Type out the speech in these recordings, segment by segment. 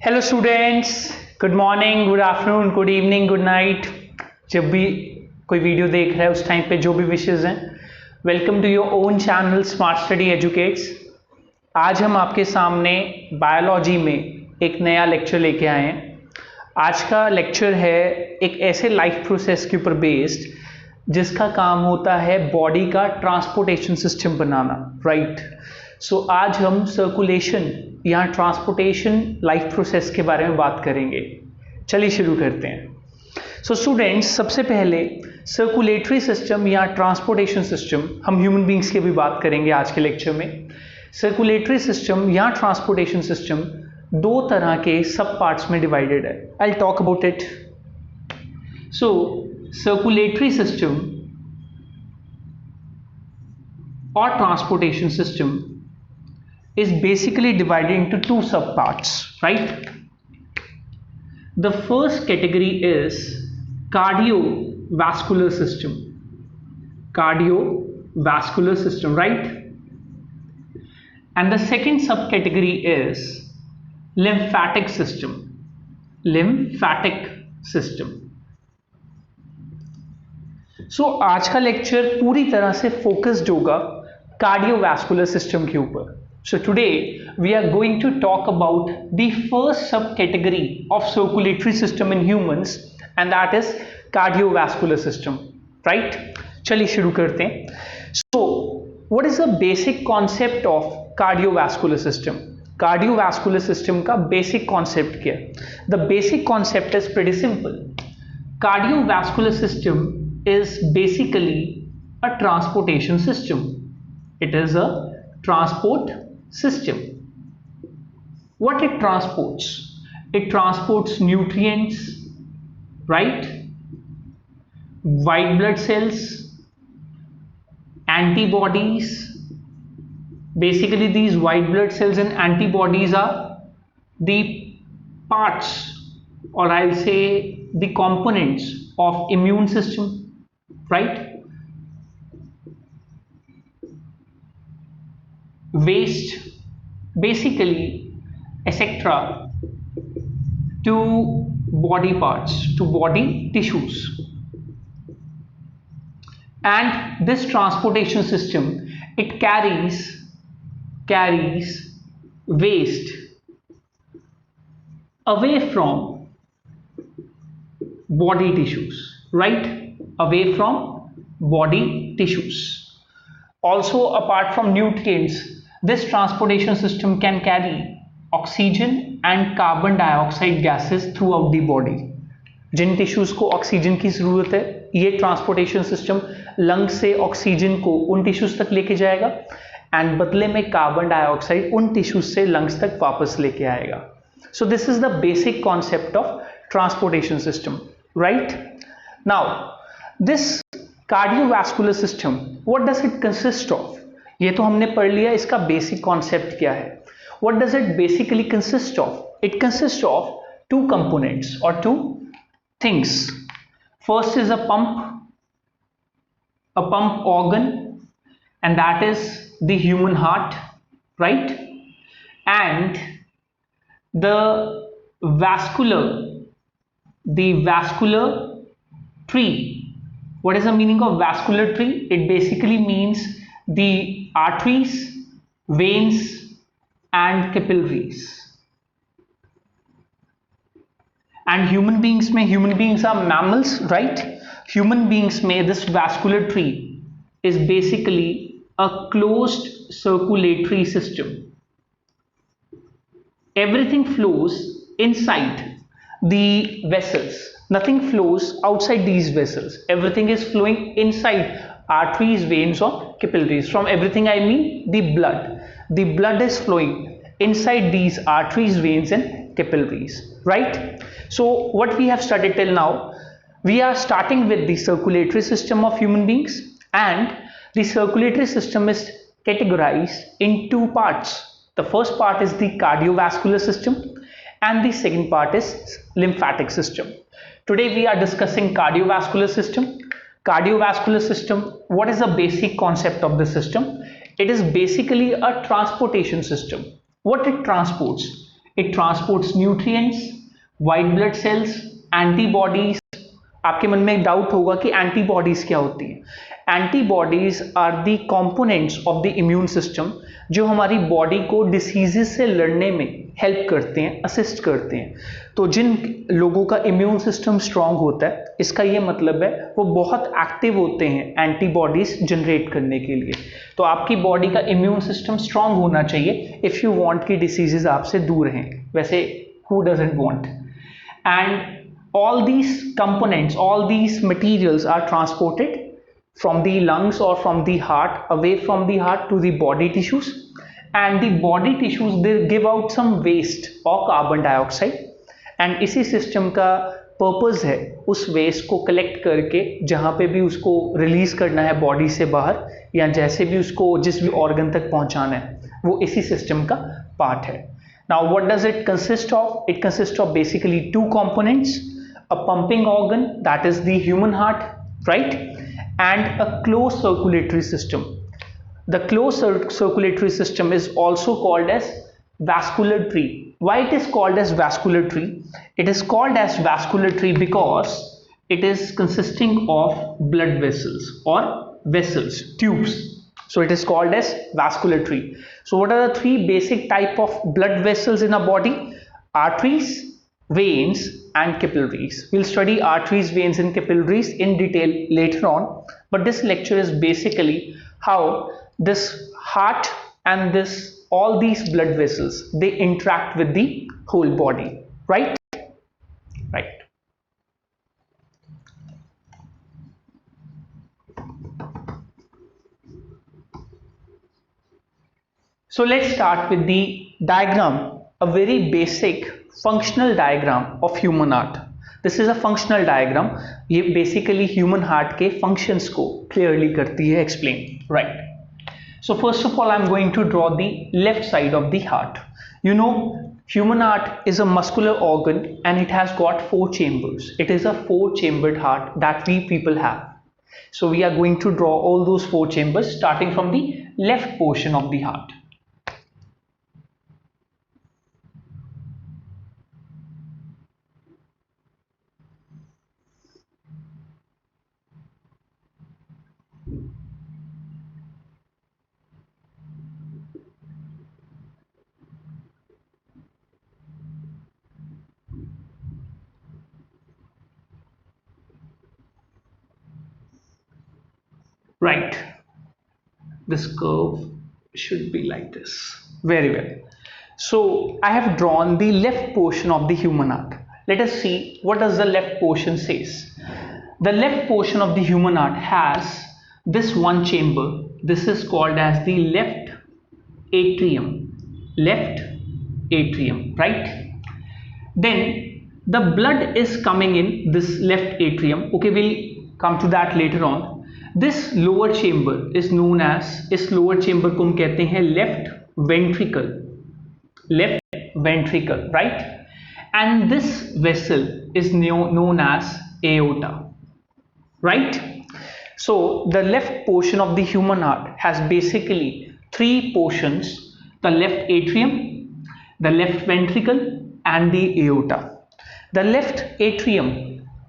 Hello students, good morning, good afternoon, good evening, good night. जब भी कोई video देख रहा है उस टाइम पे जो भी विशेस हैं, welcome to your own channel smart study educates. आज हम आपके सामने बायोलॉजी में एक नया लेक्चर लेके आए हैं। आज का लेक्चर है एक ऐसे लाइफ प्रोसेस के ऊपर बेस्ड जिसका काम होता है बॉडी का ट्रांसपोर्टेशन सिस्टम बनाना, राइट। सो आज हम सर्कुलेशन या ट्रांसपोर्टेशन लाइफ प्रोसेस के बारे में बात करेंगे। चलिए शुरू करते हैं। सो स्टूडेंट्स, सबसे पहले सर्कुलेटरी सिस्टम या ट्रांसपोर्टेशन सिस्टम, हम ह्यूमन बींग्स की भी बात करेंगे आज के लेक्चर में। सर्कुलेटरी सिस्टम या ट्रांसपोर्टेशन सिस्टम दो तरह के सब पार्ट्स में डिवाइडेड है। I will talk about it. So circulatory system और transportation system is basically divided into two subparts, right? The first category is cardiovascular system. Cardiovascular system, right? And the second subcategory is lymphatic system. Lymphatic system. So आज का lecture पूरी तरह से focused होगा cardiovascular system के ऊपर। So today we are going to talk about the first subcategory of circulatory system in humans, and that is cardiovascular system, right? चलिए शुरू करते हैं। So what is the basic concept of cardiovascular system? Cardiovascular system का basic concept क्या है? The basic concept is pretty simple. Cardiovascular system is basically a transportation system. It is a transport system. What it transports? It transports nutrients, right? White blood cells, antibodies. Basically these white blood cells and antibodies are the parts, or I'll say the components of immune system, right? Waste, basically etc. to body parts, to body tissues. And this transportation system, it carries waste away from body tissues, right? Away from body tissues. Also, apart from nutrients, this transportation system can carry oxygen and carbon dioxide gases throughout the body. जिन tissues को oxygen की जरूरत है, ये transportation system lung से oxygen को उन tissues तक लेके जाएगा, एंड बदले में कार्बन डाइऑक्साइड उन टिश्यूज से लंग्स तक वापस लेके आएगा। So this is the basic concept of transportation system, right. Now this cardiovascular system, what does it consist of? ये तो हमने पढ़ लिया, इसका बेसिक कॉन्सेप्ट क्या है। What does it basically consist of? It consist of two components और two things. First is a pump organ, and that is the human heart, right? And the vascular tree. What is the meaning of vascular tree? It basically means the arteries, veins and capillaries. And human beings are mammals, right? Human beings में this vascular tree is basically a closed circulatory system. Everything flows inside the vessels. Nothing flows outside these vessels. Everything is flowing inside arteries, veins or capillaries. From everything I mean the blood. The blood is flowing inside these arteries, veins and capillaries, right? So what we have studied till now, we are starting with the circulatory system of human beings, and the circulatory system is categorized in two parts. The first part is the cardiovascular system and the second part is lymphatic system. Today we are discussing cardiovascular system. Cardiovascular system, what is the basic concept of the system? It is basically a transportation system. What it transports? It transports nutrients, white blood cells, antibodies. आपके मन में एक doubt होगा कि antibodies क्या होती है। Antibodies are the components of the immune system जो हमारी बॉडी को डिसीजेस से लड़ने में हेल्प करते हैं, असिस्ट करते हैं। तो जिन लोगों का इम्यून सिस्टम स्ट्रांग होता है, इसका ये मतलब है वो बहुत एक्टिव होते हैं एंटीबॉडीज जनरेट करने के लिए। तो आपकी बॉडी का इम्यून सिस्टम स्ट्रांग होना चाहिए इफ़ यू वांट कि डिसीजेज आपसे दूर रहें। वैसे who doesn't want? And all these components, all these materials are transported from the lungs or from the heart, away from the heart to the body tissues, and the body tissues they give out some waste or carbon dioxide, and इसी system का purpose है उस waste को collect करके जहाँ पे भी उसको रिलीज करना है बॉडी से बाहर, या जैसे भी उसको जिस भी ऑर्गन तक पहुँचाना है, वो इसी सिस्टम का पार्ट है। Now what does it consist of? It consists of basically two components: a pumping organ, that is the human heart, right, and a closed circulatory system. The closed circulatory system is also called as vascular tree. Why it is called as vascular tree? It is called as vascular tree because it is consisting of blood vessels or vessels, tubes. So it is called as vascular tree. So what are the three basic type of blood vessels in a body? Arteries, veins, and capillaries. We'll study arteries, veins, and capillaries in detail later on, but this lecture is basically how this heart and this all these blood vessels they interact with the whole body, right? Right. So let's start with the diagram, a very basic functional diagram of human heart. This is a functional diagram. ये basically human heart के functions को clearly करती है explain, right? So first of all, I'm going to draw the left side of the heart. You know, human heart is a muscular organ and it has got 4 chambers. It is a 4-chambered heart that we people have. So we are going to draw all those 4 chambers starting from the left portion of the heart. Right, this curve should be like this. Very well. So I have drawn the left portion of the human heart. Let us see what does the left portion says. The left portion of the human heart has this one chamber. This is called as the left atrium. Left atrium, right? Then the blood is coming in this left atrium. Okay, we'll come to that later on. This lower chamber is known as, इस lower chamber को हम कहते हैं left ventricle. Left ventricle, right? And this vessel is known as aorta, right? So the left portion of the human heart has basically 3 portions: the left atrium, the left ventricle, and the aorta. The left atrium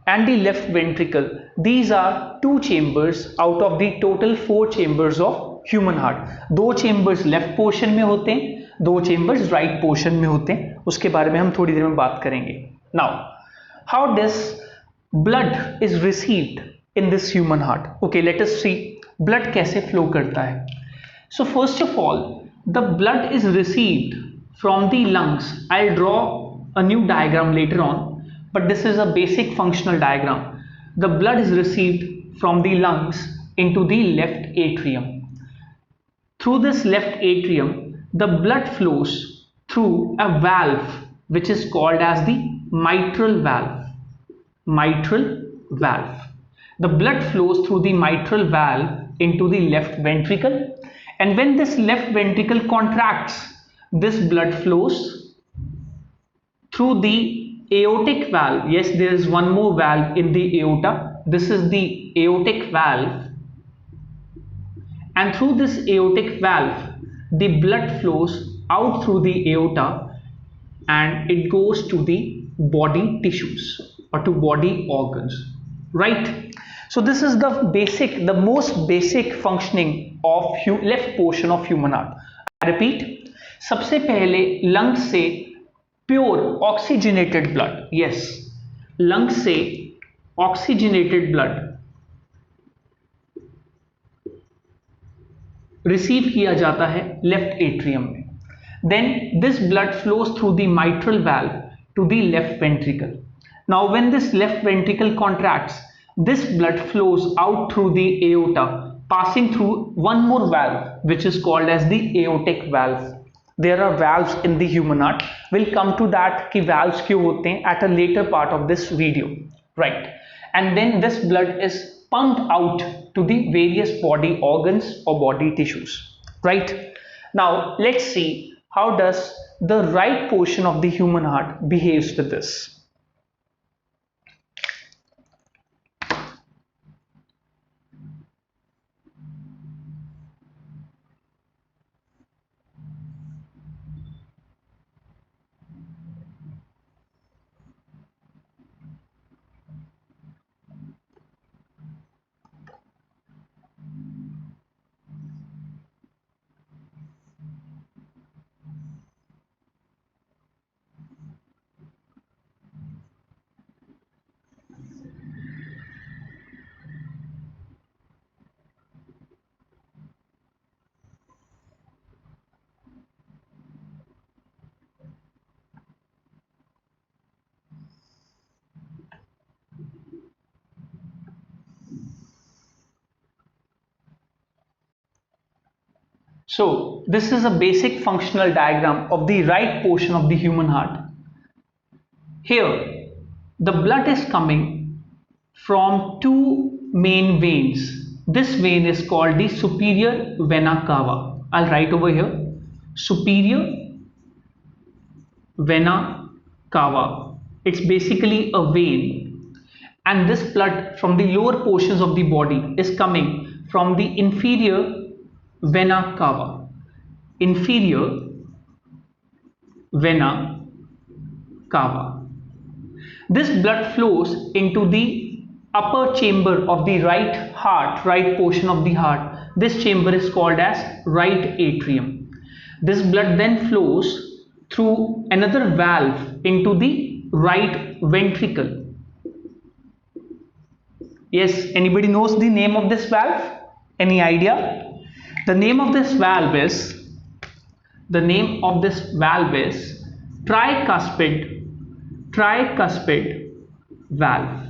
and the left ventricle, these are 2 chambers out of the total 4 chambers of human heart. 2 chambers left portion में होते हैं, 2 chambers right portion में होते हैं. उसके बारे में हम थोड़ी देर में बात करेंगे. Now, how does blood is received in this human heart? Okay, let us see blood कैसे flow करता है. So first of all, the blood is received from the lungs. I'll draw a new diagram later on, but this is a basic functional diagram. The blood is received from the lungs into the left atrium. Through this left atrium, the blood flows through a valve which is called as the mitral valve. Mitral valve. The blood flows through the mitral valve into the left ventricle, and when this left ventricle contracts, this blood flows through the aortic valve. Yes, there is one more valve in the aorta. This is the aortic valve, and through this aortic valve the blood flows out through the aorta and it goes to the body tissues or to body organs, right? So this is the most basic functioning of left portion of human heart. I repeat, सबसे पहले lung से pure oxygenated blood, yes, lung से oxygenated blood receive किया जाता है left atrium में. Then this blood flows through the mitral valve to the left ventricle. Now when this left ventricle contracts, this blood flows out through the aorta, passing through one more valve which is called as the aortic valve. There are valves in the human heart. We'll come to that कि valves क्यों होते हैं at a later part of this video, right? And then this blood is pumped out to the various body organs or body tissues, right? Now let's see how does the right portion of the human heart behaves with this. So this is a basic functional diagram of the right portion of the human heart. Here the blood is coming from two main veins. This vein is called the superior vena cava. I'll write over here, superior vena cava. It's basically a vein, and this blood from the lower portions of the body is coming from the inferior vena cava. Inferior vena cava. This blood flows into the upper chamber of the right heart, right portion of the heart. This chamber is called as right atrium. This blood then flows through another valve into the right ventricle. Yes, anybody knows the name of this valve? Any idea? The name of this valve is tricuspid valve.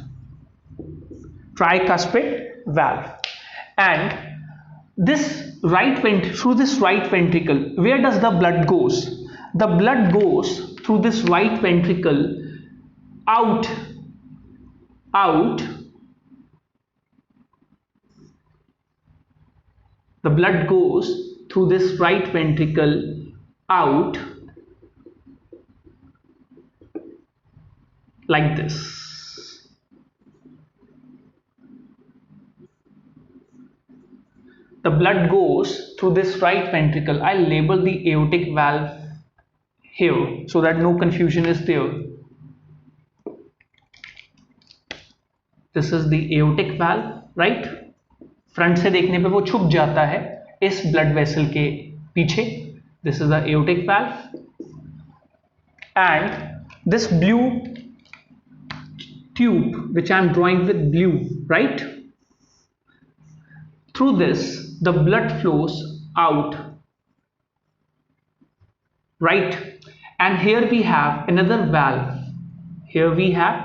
Tricuspid valve. And this through this right ventricle, where does the blood goes? The blood goes through this right ventricle out. The blood goes through this right ventricle out like this. The blood goes through this right ventricle. I'll label the aortic valve here so that no confusion is there. This is the aortic valve, right? Front से देखने पे वो छुप जाता है इस blood vessel के पीछे. This is the aortic valve, and this blue tube which I am drawing with blue, right? Through this the blood flows out, right? And here we have another valve. Here we have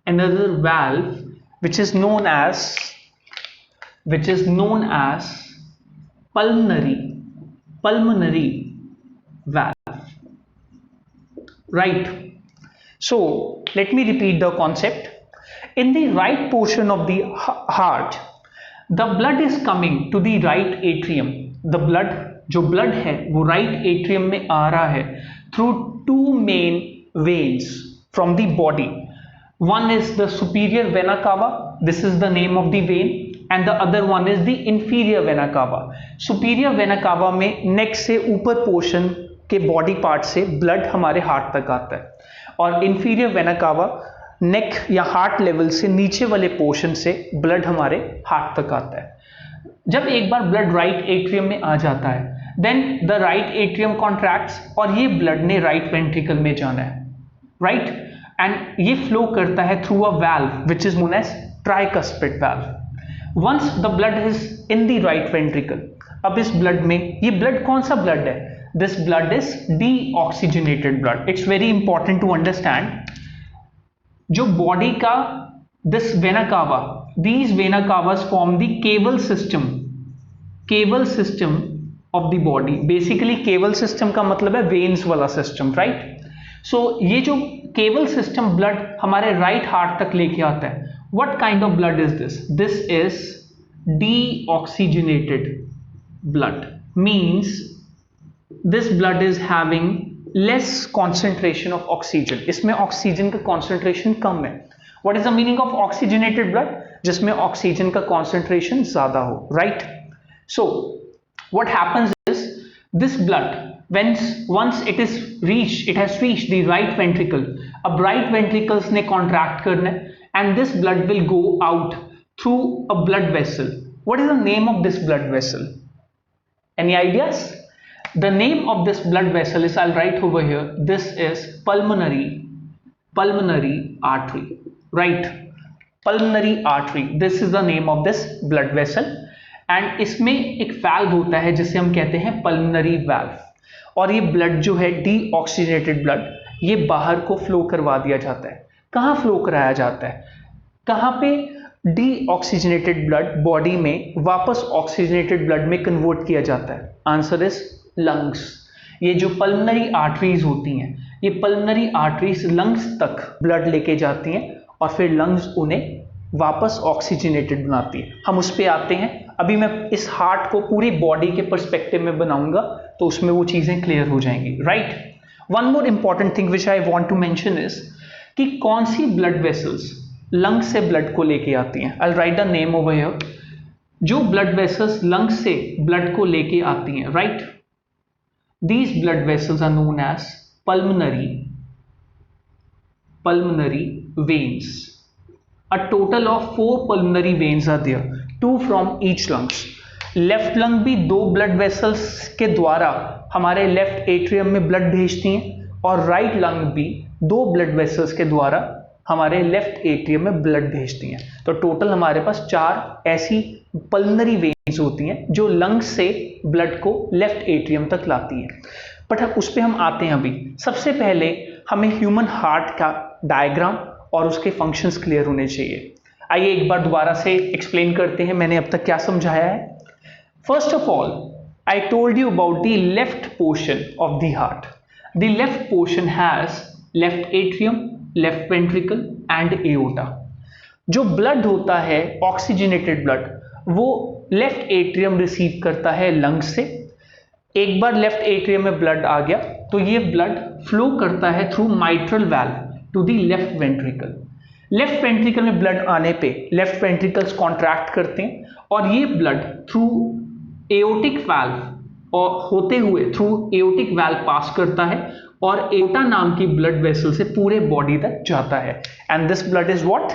another valve which is known as pulmonary valve, right? So let me repeat the concept. In the right portion of the heart, the blood is coming to the right atrium. The blood, जो blood है वो right atrium में आ रहा है through two main veins from the body. One is the superior vena cava. This is the name of the vein. And the other one is the inferior vena cava. Superior vena cava में neck से ऊपर portion के body part से blood हमारे heart तक आता है, और इंफीरियर वेना कावा नेक या हार्ट लेवल से नीचे वाले पोर्शन से ब्लड हमारे हार्ट तक आता है। जब एक बार ब्लड राइट एट्रियम में आ जाता है, then the right atrium contracts, और ये ब्लड ने राइट वेंट्रिकल में जाना है, राइट, एंड ये फ्लो करता है through a valve which is known as tricuspid valve. Once the blood is in the right ventricle, अब इस ब्लड में, ये ब्लड कौन सा ब्लड है? This blood is deoxygenated blood. It's very important to understand, जो बॉडी का this vena cava, these vena cavas form the cable system of the body। basically cable system का मतलब है veins वाला system, right? so ये जो cable system blood हमारे right heart तक लेके आता है, what kind of blood is this? This is deoxygenated blood, means this blood is having less concentration of oxygen। इसमें ऑक्सीजन का कॉन्सेंट्रेशन कम है। What is the meaning of oxygenated blood? जिसमें oxygen का concentration ज्यादा हो, right? So what happens is this blood once it has reached the right ventricle, अब right ventricles ने contract करना है, and this blood will go out through a blood vessel। What is the name of this blood vessel? Any ideas? The name of this blood vessel is, I'll write over here, this is pulmonary artery, right? Pulmonary artery, this is the name of this blood vessel, and इसमें एक valve होता है जिसे हम कहते हैं pulmonary valve, और ये blood जो है deoxygenated blood, ये बाहर को flow करवा दिया जाता है। कहाँ flow कराया जाता है? कहाँ पे deoxygenated blood body में वापस oxygenated blood में convert किया जाता है? Answer is lungs। ये जो pulmonary arteries होती हैं, ये pulmonary arteries lungs तक blood लेके जाती हैं, और फिर lungs उन्हें वापस ऑक्सीजनेटेड बनाती है। हम उस पर आते हैं, अभी मैं इस हार्ट को पूरी बॉडी के पर्सपेक्टिव में बनाऊंगा तो उसमें वो चीजें क्लियर हो जाएंगी, right? One more important thing which I want to mention is कि कौन सी ब्लड वेसल्स लंग्स से ब्लड को लेके आती हैं। I write the name over here. जो ब्लड वेसल्स लंग्स से ब्लड को लेके आती हैं, right, these blood vessels are known as pulmonary veins। A total of 4 pulmonary veins are there, 2 from each lungs। Left lung भी 2 blood vessels के द्वारा हमारे लेफ्ट एट्रियम में ब्लड भेजती हैं, और राइट लंग भी 2 ब्लड वेसल्स के द्वारा हमारे लेफ्ट एट्रियम में ब्लड भेजती हैं। तो टोटल हमारे पास 4 ऐसी पल्मनरी वेन्स होती हैं जो लंग्स से ब्लड को लेफ्ट एट्रियम तक लाती हैं। बट उस पर हम आते हैं अभी। सबसे पहले हमें ह्यूमन हार्ट का डायग्राम और उसके फंक्शंस क्लियर होने चाहिए। आइए एक बार दोबारा से एक्सप्लेन करते हैं मैंने अब तक क्या समझाया है। First of all, I told you about the left portion of the heart. The left portion has left atrium, left ventricle and aorta. जो ब्लड होता है ऑक्सीजनेटेड ब्लड, वो लेफ्ट एट्रियम रिसीव करता है लंग्स से। एक बार लेफ्ट एट्रियम में ब्लड आ गया तो ये ब्लड फ्लो करता है through mitral valve to the left ventricle. Left ventricle में ब्लड आने पे लेफ्ट वेंट्रिकल्स कॉन्ट्रैक्ट करते हैं, और ये ब्लड थ्रू एओर्टिक वाल्व और होते हुए थ्रू एओर्टिक वाल्व पास करता है, और एओर्टा नाम की ब्लड वेसल से पूरे बॉडी तक जाता है। And this blood is what?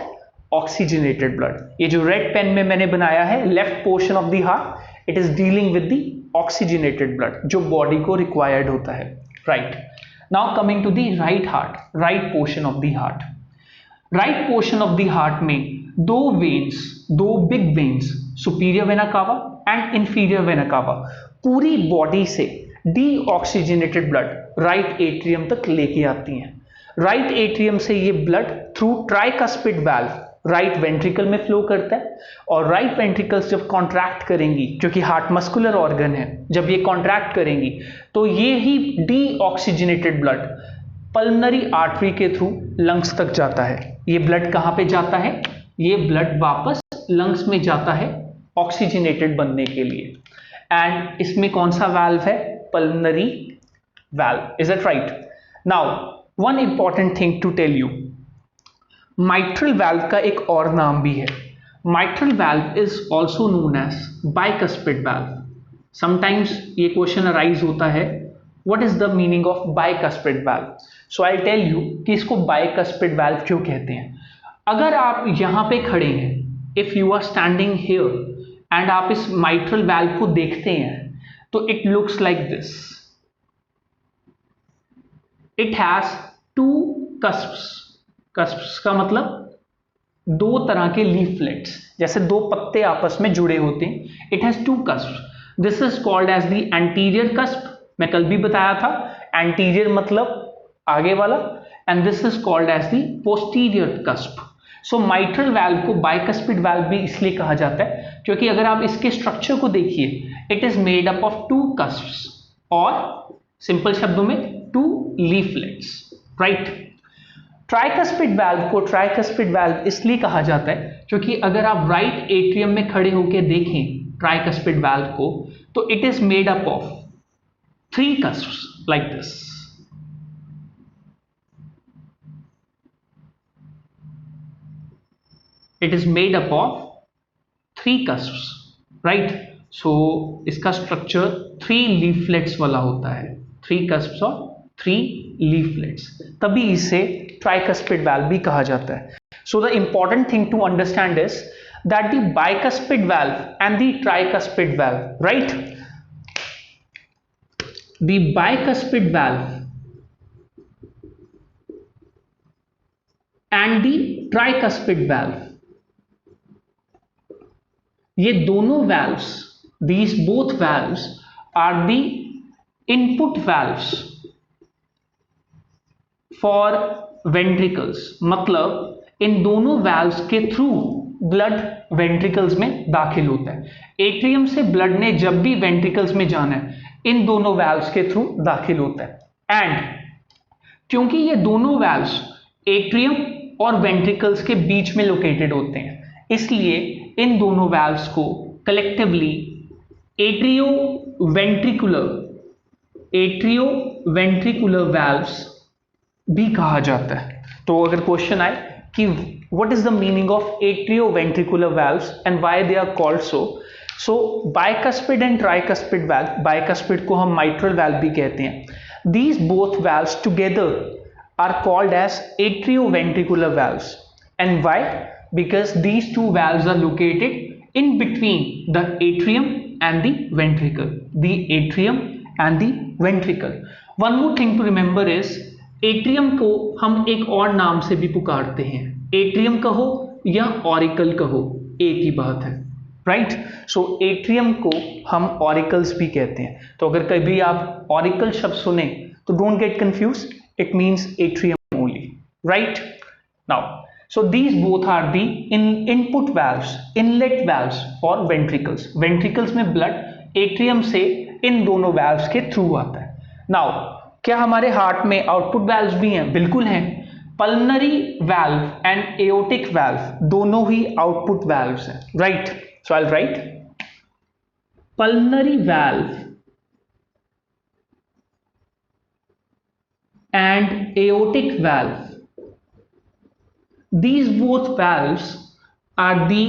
Oxygenated blood. ये जो रेड पेन में मैंने बनाया है left portion of the heart, it is dealing with the oxygenated blood जो बॉडी को रिक्वायर्ड होता है, right? Now coming to the right heart, right portion of the heart. Right portion of the heart में 2 veins, 2 big veins, superior vena cava and inferior vena cava, पूरी body से deoxygenated blood right atrium तक लेके आती हैं। Right atrium से ये blood through tricuspid valve right ventricle में फ्लो करता है, और राइट वेंट्रिकल्स जब कॉन्ट्रैक्ट करेंगी, क्योंकि हार्ट मस्कुलर ऑर्गन है, जब ये कॉन्ट्रैक्ट करेंगी तो ये ही डीऑक्सीजनेटेड ब्लड पल्मनरी आर्टरी के थ्रू लंग्स तक जाता है। ये ब्लड कहाँ पे जाता है? ये ब्लड वापस लंग्स में जाता है ऑक्सीजनेटेड बनने के लिए। एंड इसमें कौन सा वाल्व है? Pulmonary valve. Is it right? Now one important thing to tell you, mitral valve का एक और नाम भी है। Mitral valve is also known as bicuspid valve. Sometimes ये क्वेश्चन अराइज होता है what is the meaning of bicuspid valve? So I tell you कि इसको बाइकस्पिड वाल्व क्यों कहते हैं। अगर आप यहां पे खड़े हैं, if you are standing here and आप इस माइट्रल वाल्व को देखते हैं तो it looks like this. It has two cusps. Cusps का मतलब दो तरह के लीफलेट्स, जैसे दो पत्ते आपस में जुड़े होते हैं। It has two cusps. This is called as the anterior cusp. मैं कल भी बताया था, एंटीरियर मतलब आगे वाला, and this is called as the posterior cusp. So mitral valve को बाइकस्पिड वाल्व भी इसलिए कहा जाता है क्योंकि अगर आप इसके स्ट्रक्चर को देखिए, it is made up of two cusps, और सिंपल शब्दों में two leaflets, right. Tricuspid valve को ट्राइकस्पिड वाल्व इसलिए कहा जाता है क्योंकि अगर आप राइट एट्रियम में खड़े होकर देखें ट्राइकस्पिड वाल्व को, तो it is made up of three cusps like this. It is made up of three cusps, right. So इसका स्ट्रक्चर थ्री लीफलेट्स वाला होता है, थ्री कस्प्स और थ्री लीफलेट्स, तभी इसे ट्राइकस्पिड वाल्व भी कहा जाता है। So the important thing to understand is that the bicuspid valve and the tricuspid valve, right, the bicuspid valve and the tricuspid valve, ये दोनों valves, these both valves are the input valves for ventricles। मतलब इन दोनों valves के through blood ventricles में दाखिल होता है। Atrium से ब्लड ने जब भी वेंट्रिकल्स में जाना है, इन दोनों valves के थ्रू दाखिल होता है। एंड क्योंकि ये दोनों valves एट्रियम और वेंट्रिकल्स के बीच में लोकेटेड होते हैं, इसलिए इन दोनों वाल्व्स को कलेक्टिवली एट्रियोवेंट्रिकुलर वाल्व्स भी कहा जाता है। तो अगर क्वेश्चन आए कि what is the meaning of atrioventricular valves and why they are called so bicuspid and tricuspid valve, bicuspid को हम माइट्रल वाल्व भी कहते हैं। These both valves together are called as atrioventricular valves. And why? Because these two valves are located in between the atrium and the ventricle. The atrium and the ventricle. One more thing to remember is atrium को हम एक और नाम से भी पुकारते हैं। atrium कहो या auricle कहो, एक ही बात है, right? So atrium को हम auricles भी कहते हैं। तो अगर कभी आप auricle शब्द सुने तो don't get confused. It means atrium only, right? Now so these both are the input valves, inlet valves for ventricles। ventricles में blood atrium से इन दोनों valves के थ्रू आता है। now क्या हमारे हार्ट में आउटपुट valves भी हैं? बिल्कुल हैं। pulmonary valve and aortic valve दोनों ही आउटपुट valves हैं, right? so I'll write pulmonary valve and aortic valve. These both valves are the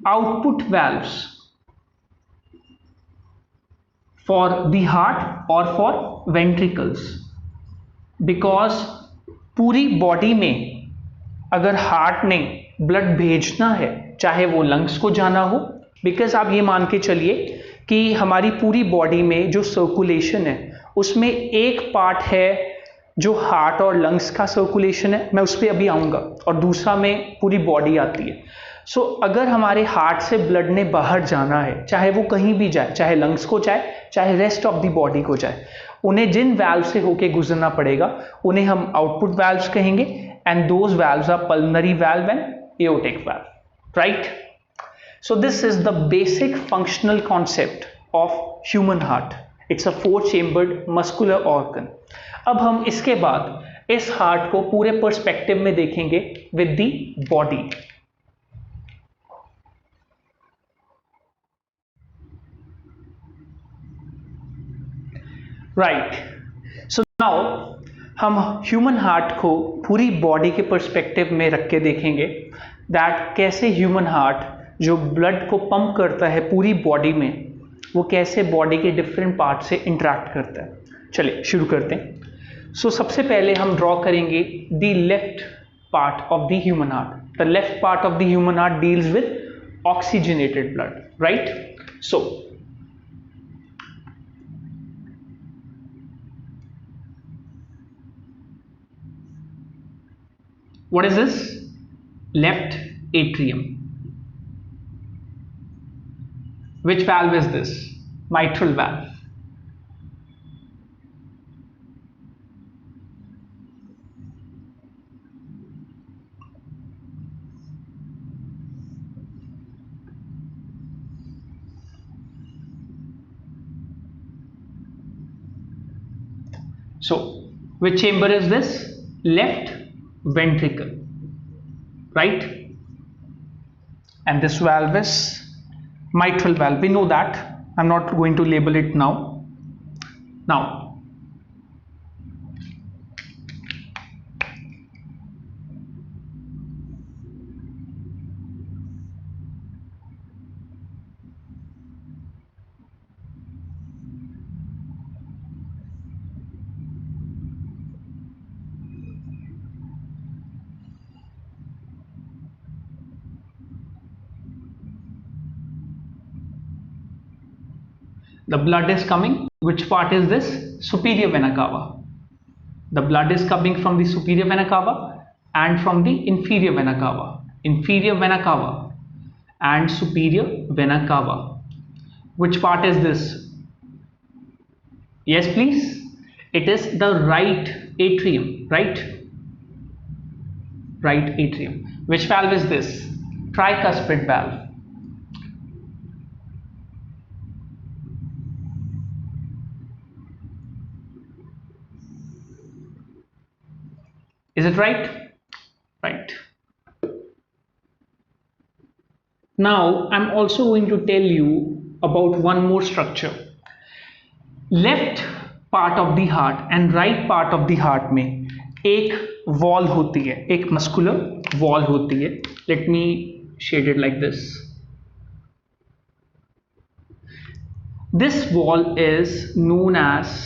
output valves for the heart or for ventricles, because पूरी body में अगर heart ने blood भेजना है, चाहे वो लंग्स को जाना हो, बिकॉज आप ये मान के चलिए कि हमारी पूरी बॉडी में जो सर्कुलेशन है उसमें एक पार्ट है जो हार्ट और लंग्स का सर्कुलेशन है, मैं उस पर अभी आऊँगा, और दूसरा में पूरी बॉडी आती है। सो अगर हमारे हार्ट से ब्लड ने बाहर जाना है, चाहे वो कहीं भी जाए, चाहे लंग्स को जाए, चाहे रेस्ट ऑफ द बॉडी को जाए, उन्हें जिन वाल्व से होके गुजरना पड़ेगा उन्हें हम आउटपुट वाल्व्स कहेंगे, and those valves are pulmonary valve and aortic valve, right? So this is the basic functional concept of human heart. It's a 4 chambered muscular organ. अब हम इसके बाद इस हार्ट को पूरे पर्सपेक्टिव में देखेंगे with the body. Right, so now हम ह्यूमन हार्ट को पूरी बॉडी के पर्सपेक्टिव में रख के देखेंगे दैट कैसे ह्यूमन हार्ट जो ब्लड को पंप करता है पूरी बॉडी में, वो कैसे बॉडी के डिफरेंट पार्ट से इंटरेक्ट करता है। चलिए शुरू करते हैं। सो सबसे पहले हम ड्रॉ करेंगे the left part of the human heart. The left part of the human heart deals with oxygenated blood, right? So what is this? Left atrium. Which valve is this? Mitral valve. So which chamber is this? Left ventricle, right? And this valve is mitral valve. We know that. I'm not going to label it now. Now the blood is coming. Which part is this? Superior vena cava. The blood is coming from the superior vena cava and from the inferior vena cava. Inferior vena cava and superior vena cava. Which part is this? Yes, please. It is the right atrium, right? Right atrium. Which valve is this? Tricuspid valve. Is it right? Right. Now I'm also going to tell you about one more structure. Left part of the heart and right part of the heart में एक wall होती है, एक muscular wall होती है. Let me shade it like this. This wall is known as,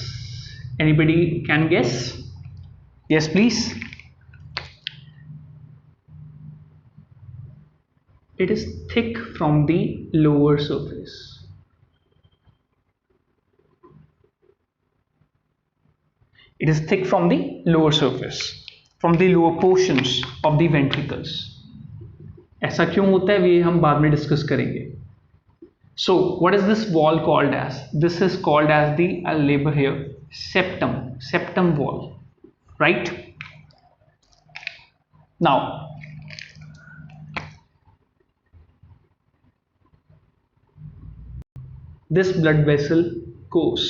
anybody can guess? Yes, please. It is thick from the lower surface. It is thick from the lower surface, from the lower portions of the ventricles. ऐसा क्यों होता है ये हम बाद में discuss करेंगे. So what is this wall called as? This is called as the, I'll label here, septum wall, right? Now this blood vessel goes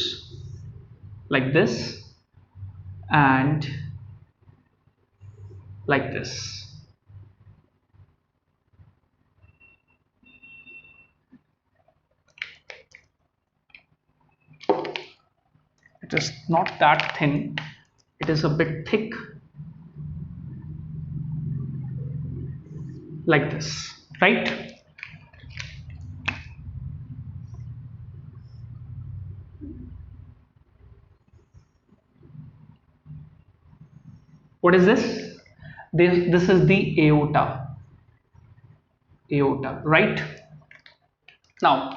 like this and like this. It is not that thin, it is a bit thick, like this, right? What is this? This is the aorta, right? Now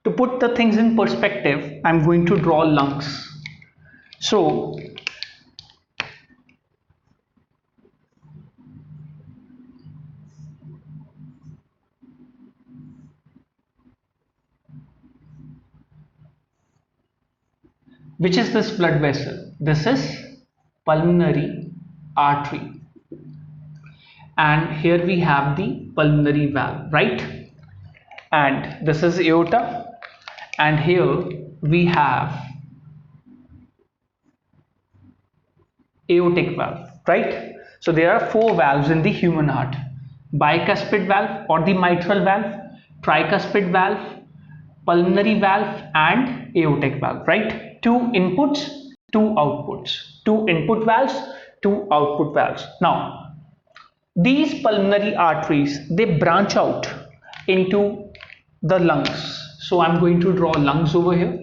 to put the things in perspective, I'm going to draw lungs. So which is this blood vessel? This is pulmonary artery, and here we have the pulmonary valve, right? And this is aorta, and here we have aortic valve, right? So there are four valves in the human heart: bicuspid valve or the mitral valve, tricuspid valve, pulmonary valve, and aortic valve, right? Two inputs, two outputs, two input valves, two output valves. Now these pulmonary arteries, they branch out into the lungs. So I'm going to draw lungs over here.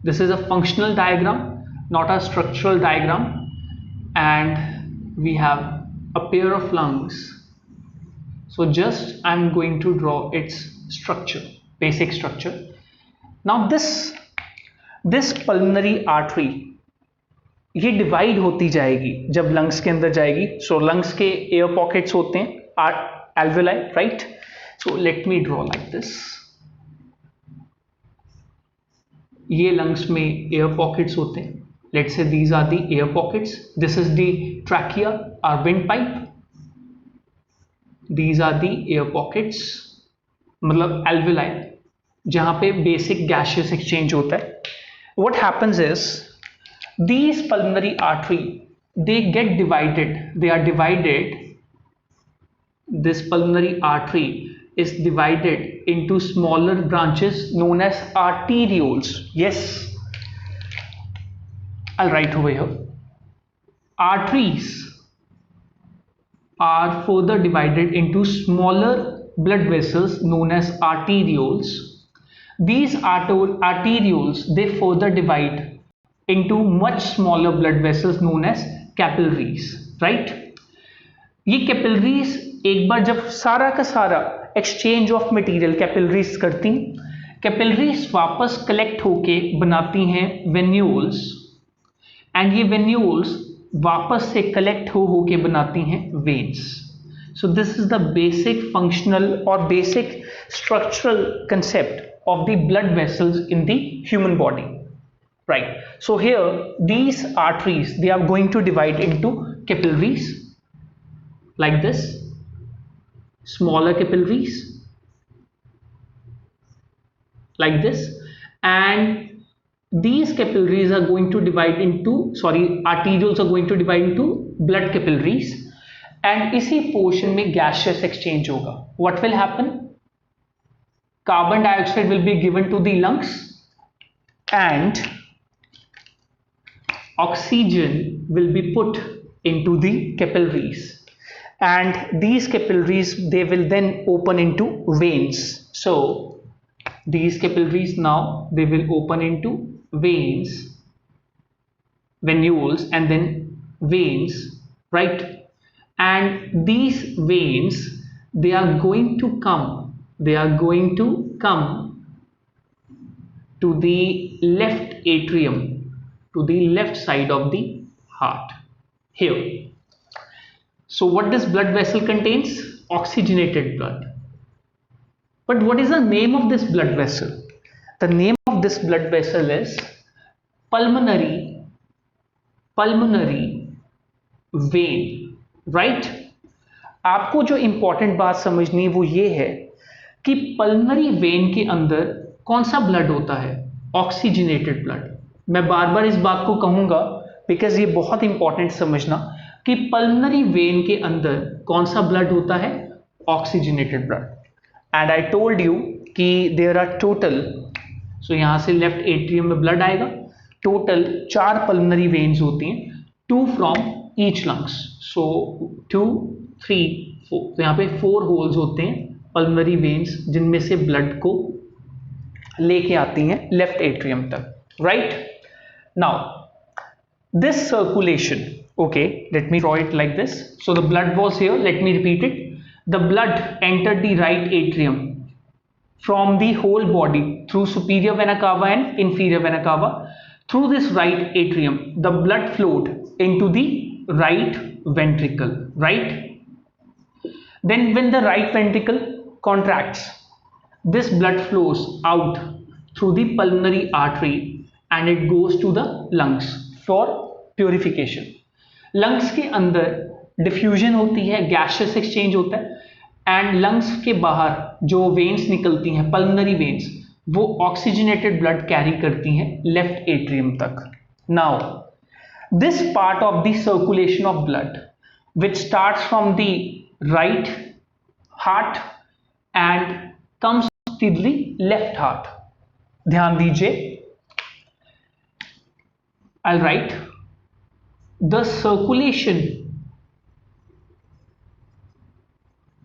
This is a functional diagram, not a structural diagram, and we have a pair of lungs. So just I'm going to draw its structure, basic structure. Now this pulmonary artery ये divide होती जाएगी जब lungs के अंदर जाएगी. So lungs के air pockets होते हैं, alveoli, right? So let me draw like this. ये लंग्स में एयर पॉकेट्स होते हैं. Let's say these are the air pockets. This is the trachea, or windpipe. These are the air pockets, मतलब alveoli, जहां पे basic gaseous exchange होता है. What happens is these pulmonary artery, they get divided, they are divided. This pulmonary artery is divided into smaller branches known as arterioles. Yes, I'll write over here. Arteries are further divided into smaller blood vessels known as arterioles. These arterioles, they further divide into much smaller blood vessels known as capillaries, right? ये capillaries एक बार जब सारा का सारा exchange of material capillaries करती, capillaries वापस collect होके बनाती हैं venules, and ये venules वापस से collect होके बनाती हैं veins. So this is the basic functional or basic structural concept of the blood vessels in the human body. Right. So here these arteries, they are going to divide into capillaries like this, smaller capillaries like this, and these capillaries are going to divide into, arterioles are going to divide into blood capillaries, and इसी portion में gaseous exchange होगा. What will happen? Carbon dioxide will be given to the lungs and oxygen will be put into the capillaries, and these capillaries, they will then open into veins. So these capillaries now, they will open into veins, venules, and then veins, right? And these veins, they are going to come to the left atrium, to the left side of the heart here. So what this blood vessel contains? Oxygenated blood. But what is the name of this blood vessel? The name of this blood vessel is pulmonary vein, right? आपको जो important बात समझनी है वो ये है कि pulmonary when के अंदर कौन सा ब्लड होता है? Oxygenated blood. मैं बार बार इस बात को कहूंगा बिकॉज ये बहुत इंपॉर्टेंट समझना कि पल्मनरी वेन के अंदर कौन सा ब्लड होता है? Oxygenated blood. And I told you कि देयर आर टोटल, सो यहां से लेफ्ट एट्रियम में ब्लड आएगा. टोटल 4 पल्मनरी वेन्स होती हैं, 2 फ्रॉम ईच लंग्स. सो 2, 3, 4, तो यहाँ पे 4 होल्स होते हैं पल्मनरी वेन्स, जिनमें से ब्लड को लेके आती हैं लेफ्ट एट्रियम तक, right? Now this circulation, okay, let me draw it like this. So the blood was here, let me repeat it. The blood entered the right atrium from the whole body through superior vena cava and inferior vena cava. Through this right atrium, the blood flowed into the right ventricle, right? Then when the right ventricle contracts, this blood flows out through the pulmonary artery and it goes to the lungs for purification. lungs के अंदर diffusion होती है, gaseous exchange होता है, and lungs के बाहर जो veins निकलती हैं, pulmonary veins, वो oxygenated blood carry करती हैं left atrium तक. Now this part of the circulation of blood which starts from the right heart and comes to the left heart. ध्यान दीजिए, I'll write the circulation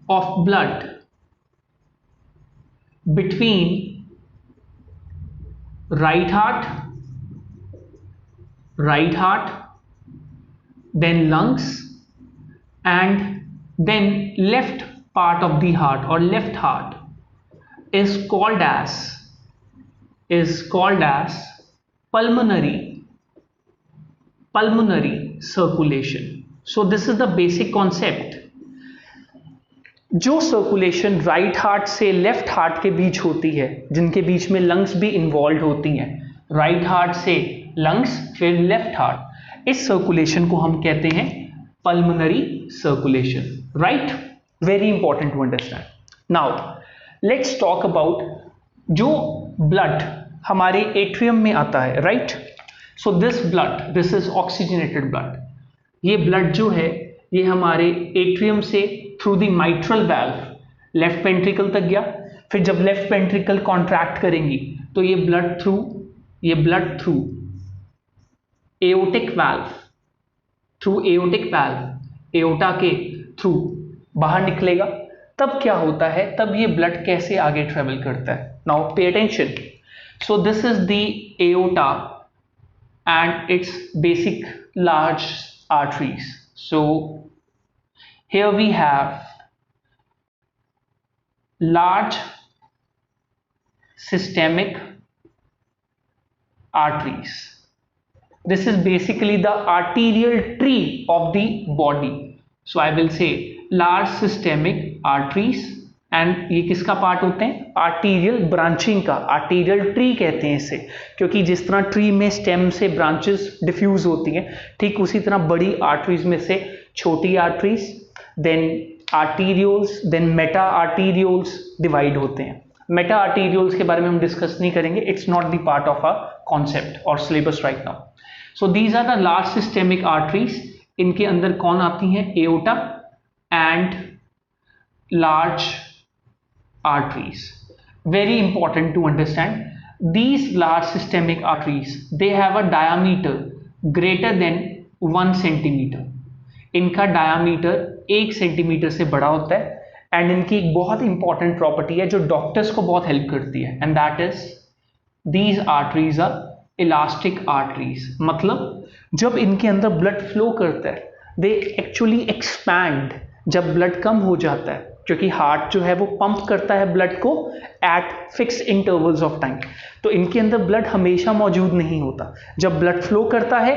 of blood between right heart, then lungs, and then left part of the heart or left heart is called as pulmonary circulation. So this is the basic concept. जो circulation right heart से left heart के बीच होती है, जिनके बीच में lungs भी involve होती हैं, राइट हार्ट से लंग्स फिर लेफ्ट हार्ट, इस सर्कुलेशन को हम कहते हैं pulmonary circulation. Right, very important to understand. Now let's talk about जो ब्लड हमारे एट्रियम में आता है. Right, so this is oxygenated blood. ये ब्लड जो है ये हमारे एट्रियम से through the mitral valve left ventricle तक गया. फिर जब लेफ्ट वेंट्रिकल कॉन्ट्रैक्ट करेंगी तो ये blood through aortic valve aorta के थ्रू बाहर निकलेगा. तब क्या होता है, तब ये ब्लड कैसे आगे ट्रेवल करता है. Now pay attention. So this is the aorta and its basic large arteries. So here we have large systemic arteries. This is basically the arterial tree of the body. So I will say large systemic arteries. And ये किसका part होते हैं, arterial branching का. Arterial tree कहते हैं इसे, क्योंकि जिस तरह ट्री में स्टेम से ब्रांचेस डिफ्यूज होती हैं, ठीक उसी तरह बड़ी आर्टरीज में से छोटी arteries, then arterioles, then meta arterioles divide होते हैं. मेटा आर्टीरियोल्स के बारे में हम डिस्कस नहीं करेंगे, it's not the part of a concept और syllabus right now. So these are the large systemic arteries. इनके अंदर कौन आती हैं, aorta and large arteries. Very important to understand. These large systemic arteries, they have a diameter greater than 1 centimeter. इनका diameter 1 centimetre से बड़ा होता है. एंड इनकी एक बहुत इंपॉर्टेंट प्रॉपर्टी है जो डॉक्टर्स को बहुत हेल्प करती है, and that is these arteries are elastic arteries. मतलब जब इनके अंदर ब्लड फ्लो करता है, दे एक्चुअली एक्सपैंड. जब ब्लड कम हो जाता है, क्योंकि हार्ट जो है वो पंप करता है ब्लड को eight fix intervals of time, तो इनके अंदर ब्लड हमेशा मौजूद नहीं होता. जब ब्लड फ्लो करता है,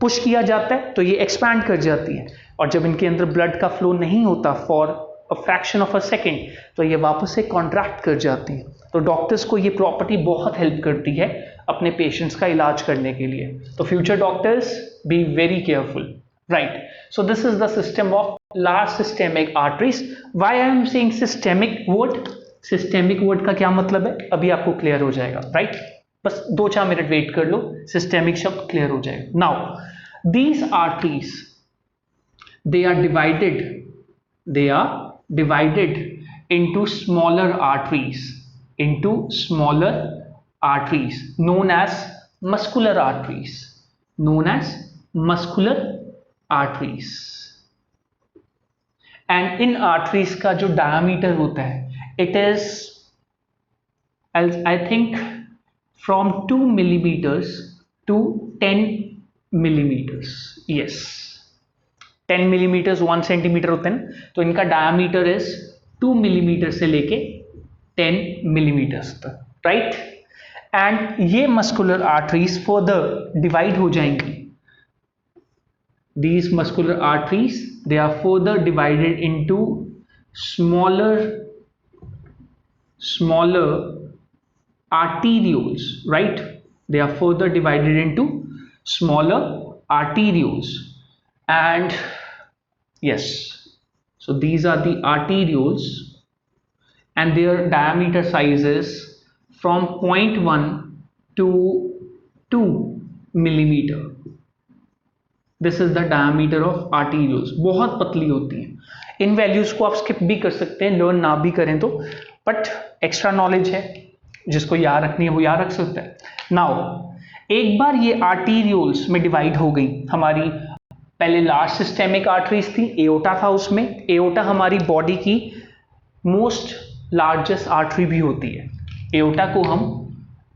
पुश किया जाता है, तो ये एक्सपैंड कर जाती है. और जब इनके अंदर ब्लड का फ्लो नहीं होता for a fraction of a second, तो ये वापस से कॉन्ट्रैक्ट कर जाती है. तो डॉक्टर्स को ये प्रॉपर्टी बहुत हेल्प करती है अपने पेशेंट्स का इलाज करने के लिए. तो future doctors be very careful. Right, so this is the system of large systemic arteries. Why I am saying systemic word? Systemic word का क्या मतलब है, अभी आपको क्लियर हो जाएगा. Right, बस 2-4 मिनट वेट कर लो, सिस्टेमिक शब्द क्लियर हो जाएगा. Now these arteries, they are divided into smaller arteries known as muscular arteries. And in arteries का जो डायमीटर होता है, it is I think from 2 millimeters to 10 millimeters. Yes, 10 millimeters 1 centimetre होते हैं, तो इनका डायमीटर इज 2 millimeter से लेके 10 millimeters तक. राइट, एंड ये मस्कुलर आर्टरीज फर्दर डिवाइड हो जाएंगी. These muscular arteries, they are further divided into smaller arterioles. Right, they are further divided into smaller arterioles. And yes, so these are the arterioles, and their diameter size is from 0.1 to 2 millimeter. This is the diameter of arterioles. बहुत पतली होती हैं. इन values को आप skip भी कर सकते हैं, लर्न ना भी करें तो, बट एक्स्ट्रा नॉलेज है, जिसको याद रखनी है वो याद रख सकता है। नाउ एक बार ये आर्टीरियोल्स में डिवाइड हो गई हमारी, पहले लार्ज सिस्टेमिक आर्टरीज थी, एओर्टा था उसमें, एओर्टा हमारी बॉडी की मोस्ट लार्जेस्ट आर्टरी भी होती है, एओर्टा को हम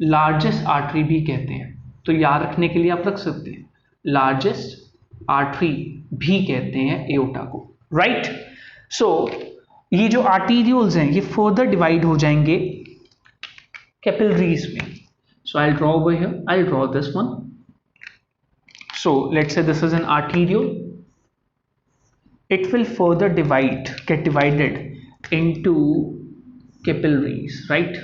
लार्जेस्ट आर्टरी भी कहते हैं, तो याद रखने के लिए आप रख सकते हैं, लार्जेस्ट आर्टरी भी कहते हैं एओर्टा को, राइट। सो ये जो आर्टीरियोल्स हैं ये फर्दर डिवाइड हो जाएंगे कैपिलरीज में। So I draw over here, I draw this one. So let's say this is an arteriole, it will further get divided into capillaries, right?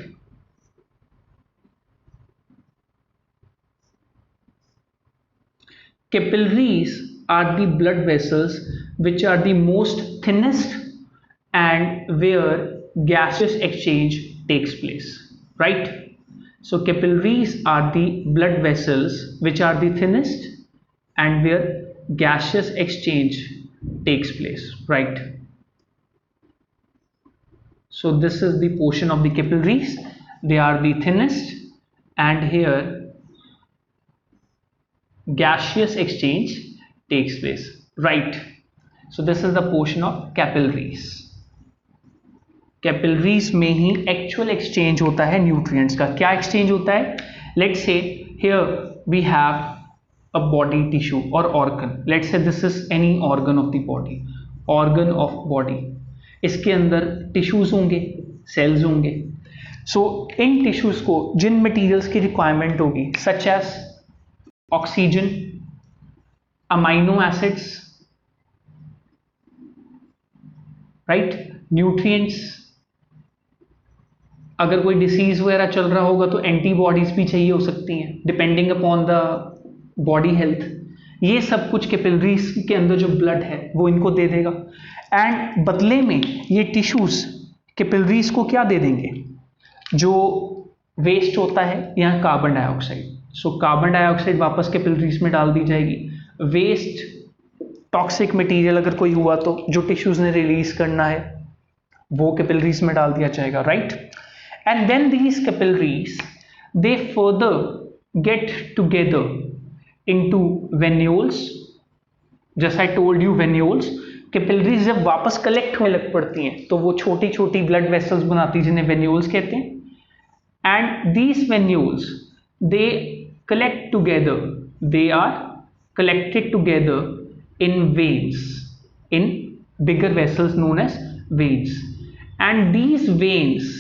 Capillaries are the blood vessels which are the most thinnest and where gaseous exchange takes place, right? So capillaries are the blood vessels which are the thinnest and where gaseous exchange takes place, right? So this is the portion of the capillaries, they are the thinnest and here gaseous exchange takes place, right? So this is the portion of capillaries. Capillaries में ही actual exchange होता है nutrients का। क्या exchange होता है? Let's say here we have a body tissue और organ, let's say this is any organ of the body, organ of body, इसके अंदर टिश्यूज होंगे, सेल्स होंगे। सो इन टिश्यूज को जिन मटेरियल्स की रिक्वायरमेंट होगी, such as oxygen, amino acids, right, nutrients, अगर कोई डिसीज वगैरह चल रहा होगा तो एंटीबॉडीज भी चाहिए हो सकती हैं depending upon the body health. ये सब कुछ कैपिलरीज के अंदर जो ब्लड है वो इनको दे देगा एंड बदले में ये टिश्यूज कैपिलरीज को क्या दे देंगे? जो वेस्ट होता है यहाँ carbon dioxide, so carbon dioxide वापस कैपिलरीज में डाल दी जाएगी। वेस्ट टॉक्सिक मटेरियल अगर कोई हुआ तो जो टिश्यूज ने रिलीज करना है वो कैपिलरीज में डाल दिया जाएगा, right. And then these capillaries, they further get together into venules. Just I told you venules, capillaries जब वापस कलेक्ट होने लग पड़ती हैं तो वो छोटी छोटी ब्लड वेसल्स बनाती हैं जिन्हें venules कहते हैं। And these venules, they collect together, they are collected together in veins, in bigger vessels known as veins. And these veins,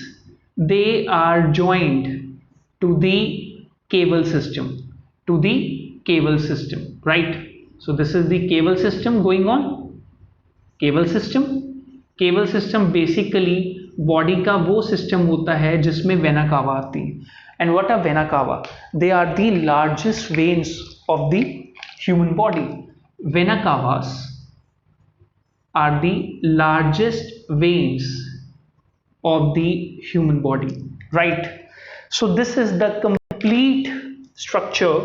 they are joined to the cable system, right? So this is the cable system going on. Cable system basically body का वो system होता है जिसमें vena cava आती है। And what are vena cava? They are the largest veins of the human body. Vena cavas are the largest veins of the human body, right? So this is the complete structure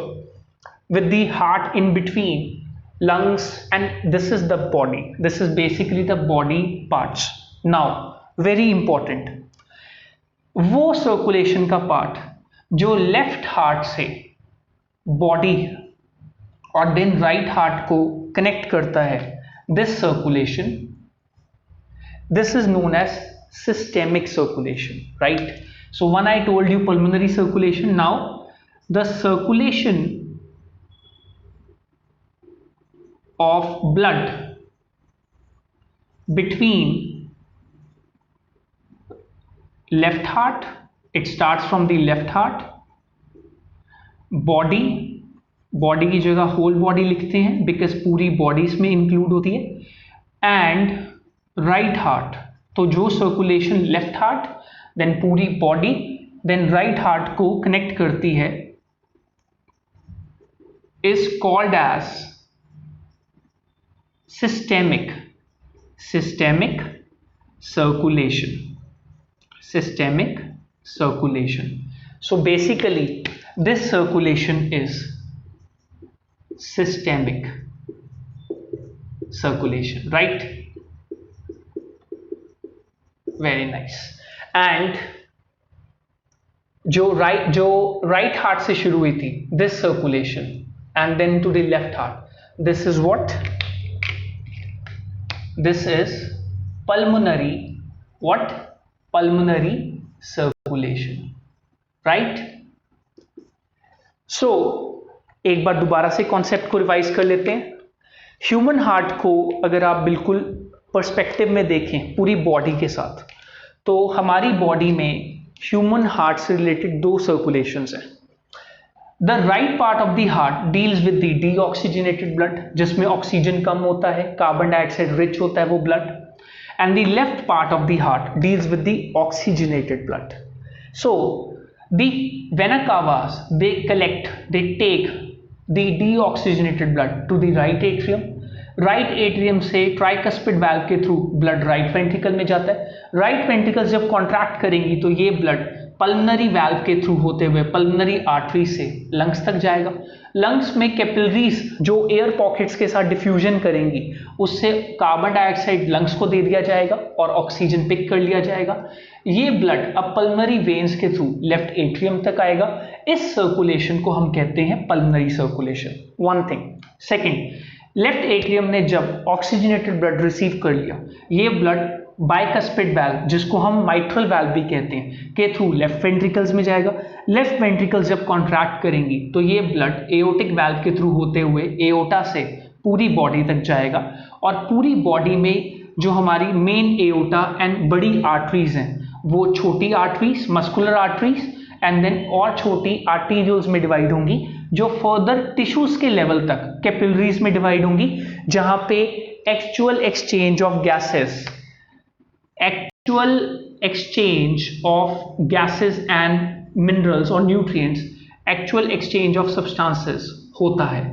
with the heart in between, lungs, and this is the body. This is basically the body parts. Now very important, वो circulation का part जो left heart से body और then right heart को connect करता है, this circulation, this is known as systemic circulation, right? So when I told you pulmonary circulation, now the circulation of blood between left heart, it starts from the left heart, body की जगह whole body लिखते हैं because पूरी body इसमें include होती है, and right heart, तो जो सर्कुलेशन लेफ्ट हार्ट देन पूरी बॉडी देन राइट हार्ट को कनेक्ट करती है is called as systemic circulation. So basically this circulation is systemic circulation, right? Very nice. And जो राइट हार्ट से शुरू हुई थी, this circulation, and then to the left heart, this is what, this is pulmonary, what, pulmonary circulation, right. So एक बार दोबारा से concept को रिवाइज कर लेते हैं। ह्यूमन हार्ट को अगर आप बिल्कुल पर्सपेक्टिव में देखें पूरी बॉडी के साथ, तो हमारी बॉडी में ह्यूमन हार्ट से रिलेटेड दो सर्कुलेशंस हैं। The right part of the heart deals with the deoxygenated blood, जिसमें ऑक्सीजन कम होता है, कार्बन डाइऑक्साइड रिच होता है वो blood, and the left part of the heart deals with the oxygenated blood. So the vena cavas, they take the deoxygenated blood to the right atrium, right atrium से tricuspid valve के through blood right ventricle में जाता है। Right ventricle जब contract करेंगी तो ये blood pulmonary valve के थ्रू होते हुए पल्मोनरी आर्टरी से लंग्स तक जाएगा। लंग्स में कैपिलरीज जो एयर पॉकेट्स के साथ डिफ्यूजन करेंगी, उससे कार्बन डाइऑक्साइड लंग्स को दे दिया जाएगा और ऑक्सीजन पिक कर लिया जाएगा। ये ब्लड अब पल्मोनरी वेन्स के थ्रू लेफ्ट एट्रियम तक आएगा। इस सर्कुलेशन को हम कहते हैं pulmonary circulation. One thing. Second, left atrium ने जब ऑक्सीजनेटेड ब्लड रिसीव कर लिया, ये ब्लड बाइकस्पिड वाल्व, जिसको हम माइट्रल वाल्व भी कहते हैं, के थ्रू लेफ्ट वेंट्रिकल्स में जाएगा। लेफ्ट वेंट्रिकल्स जब कॉन्ट्रैक्ट करेंगी तो ये ब्लड एओटिक वाल्व के थ्रू होते हुए एओटा से पूरी बॉडी तक जाएगा, और पूरी बॉडी में जो हमारी मेन एओटा एंड बड़ी आर्टरीज हैं, वो छोटी arteries, muscular arteries, and then और छोटी आर्टीरियल्स में डिवाइड होंगी, जो फर्दर टिश्यूज के लेवल तक कैपिलरीज में डिवाइड होंगी, जहां पे actual exchange of gases, and minerals और nutrients, actual exchange of substances होता है।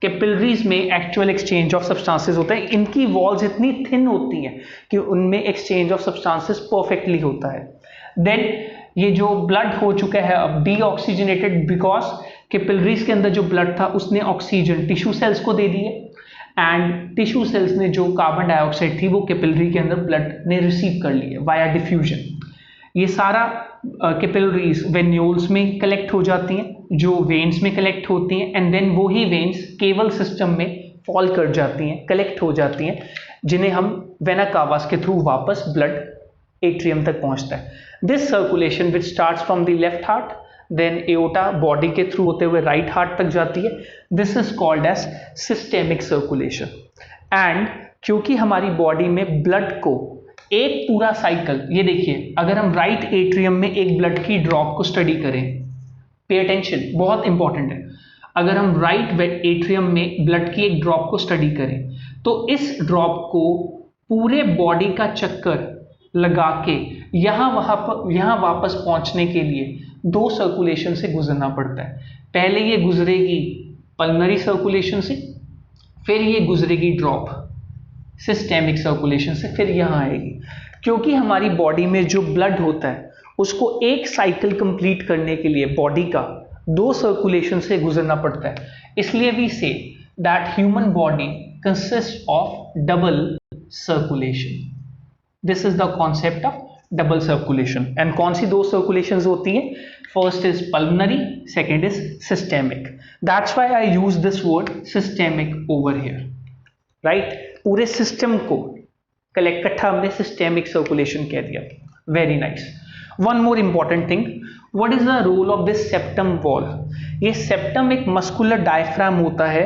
कैपिलरीज में एक्चुअल एक्सचेंज ऑफ सब्सटेंसेस होता है। इनकी वॉल्स इतनी थिन होती हैं कि उनमें एक्सचेंज ऑफ सब्सटेंसेस परफेक्टली होता है। देन ये जो ब्लड हो चुका है अब डीऑक्सीजनेटेड, बिकॉज कैपिलरीज के अंदर जो ब्लड था उसने ऑक्सीजन टिश्यू सेल्स को दे दी है, एंड टिश्यू सेल्स ने जो कार्बन डाइऑक्साइड थी वो कैपिलरी के अंदर ब्लड ने रिसीव कर ली है वाया डिफ्यूजन। ये सारा कैपिलरीज वेन्यूल्स में कलेक्ट हो जाती हैं, जो वेन्स में कलेक्ट होती हैं, एंड देन वो ही वेन्स केवल सिस्टम में फॉल कर जाती हैं, कलेक्ट हो जाती हैं, जिन्हें हम वेना कावास के थ्रू वापस ब्लड एट्रियम तक पहुंचता है। This circulation which starts from the left heart, then aorta body के थ्रू होते हुए राइट हार्ट तक जाती है। This is called as systemic circulation. And क्योंकि हमारी बॉडी में ब्लड को एक पूरा साइकिल, ये देखिए, अगर हम राइट एट्रियम में एक ब्लड की ड्रॉप को स्टडी करें, पे अटेंशन, बहुत इंपॉर्टेंट है। अगर हम राइट एट्रियम में ब्लड की एक ड्रॉप को स्टडी करें तो इस ड्रॉप को पूरे बॉडी का चक्कर लगा के यहाँ वापस पहुंचने के लिए दो सर्कुलेशन से गुजरना पड़ता है। पहले ये गुजरेगी पल्मोनरी सर्कुलेशन से, फिर ये गुजरेगी ड्रॉप सिस्टेमिक सर्कुलेशन से, फिर यहाँ आएगी। क्योंकि हमारी बॉडी में जो ब्लड होता है उसको एक साइकिल कंप्लीट करने के लिए बॉडी का दो सर्कुलेशन से गुजरना पड़ता है, इसलिए we say that human body consist of double circulation. This is the concept of double circulation. And कौन सी दो सर्कुलेशंस होती हैं? First is pulmonary, second is systemic. That's why I use this word systemic over here, right. पूरे system को collect इकट्ठा हमने सिस्टेमिक सर्कुलेशन कह दिया। Very nice. One more important thing, what is the role of this septum wall? ये septum एक मस्कुलर डायफ्राम होता है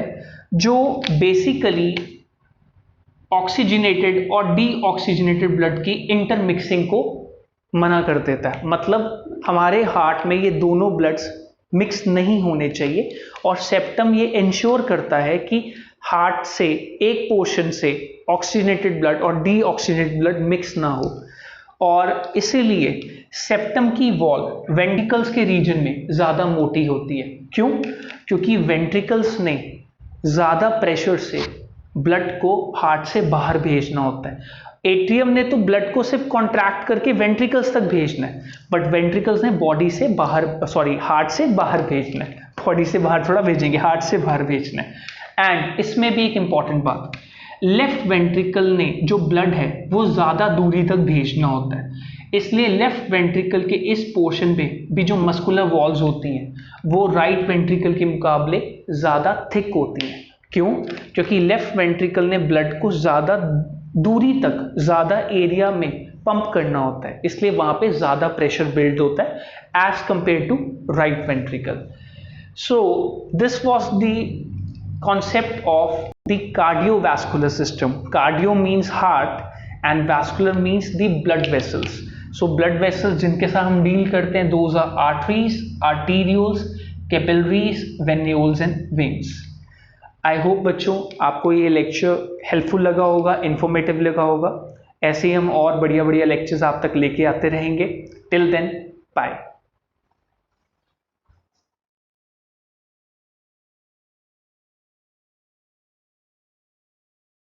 जो बेसिकली ऑक्सीजनेटेड और डीऑक्सीजनेटेड ब्लड की इंटरमिक्सिंग को मना कर देता है। मतलब हमारे हार्ट में ये दोनों ब्लड्स मिक्स नहीं होने चाहिए, और सेप्टम ये इंश्योर करता है कि हार्ट से एक पोर्शन से ऑक्सीजनेटेड ब्लड और डीऑक्सीजनेटेड ब्लड मिक्स ना हो। और इसीलिए सेप्टम की वॉल वेंट्रिकल्स के रीजन में ज्यादा मोटी होती है। क्यों? क्योंकि वेंट्रिकल्स ने ज्यादा प्रेशर से ब्लड को हार्ट से बाहर भेजना होता है। एट्रियम ने तो ब्लड को सिर्फ कॉन्ट्रैक्ट करके वेंट्रिकल्स तक भेजना है, बट वेंट्रिकल्स ने बॉडी से बाहर, हार्ट से बाहर भेजना है। बॉडी से बाहर थोड़ा भेजेंगे, हार्ट से बाहर भेजना है। एंड इसमें भी एक इंपॉर्टेंट बात, लेफ्ट वेंट्रिकल ने जो ब्लड है वो ज़्यादा दूरी तक भेजना होता है, इसलिए लेफ्ट वेंट्रिकल के इस पोर्शन पे भी जो मस्कुलर वॉल्स होती हैं वो राइट वेंट्रिकल के मुकाबले ज़्यादा थिक होती हैं। क्यों? क्योंकि लेफ्ट वेंट्रिकल ने ब्लड को ज़्यादा दूरी तक, ज़्यादा एरिया में पंप करना होता है, इसलिए वहाँ पे ज़्यादा प्रेशर बिल्ड होता है as compare to right ventricle. So this was the concept of the cardiovascular system. Cardio means heart and vascular means the blood vessels. So blood vessels जिनके साथ हम डील करते हैं those are arteries, arterioles, capillaries, venules and veins. I hope बच्चों आपको ये lecture helpful लगा होगा, इन्फॉर्मेटिव लगा होगा। ऐसे ही हम और बढ़िया बढ़िया लेक्चर्स आप तक लेके आते रहेंगे। Till then bye.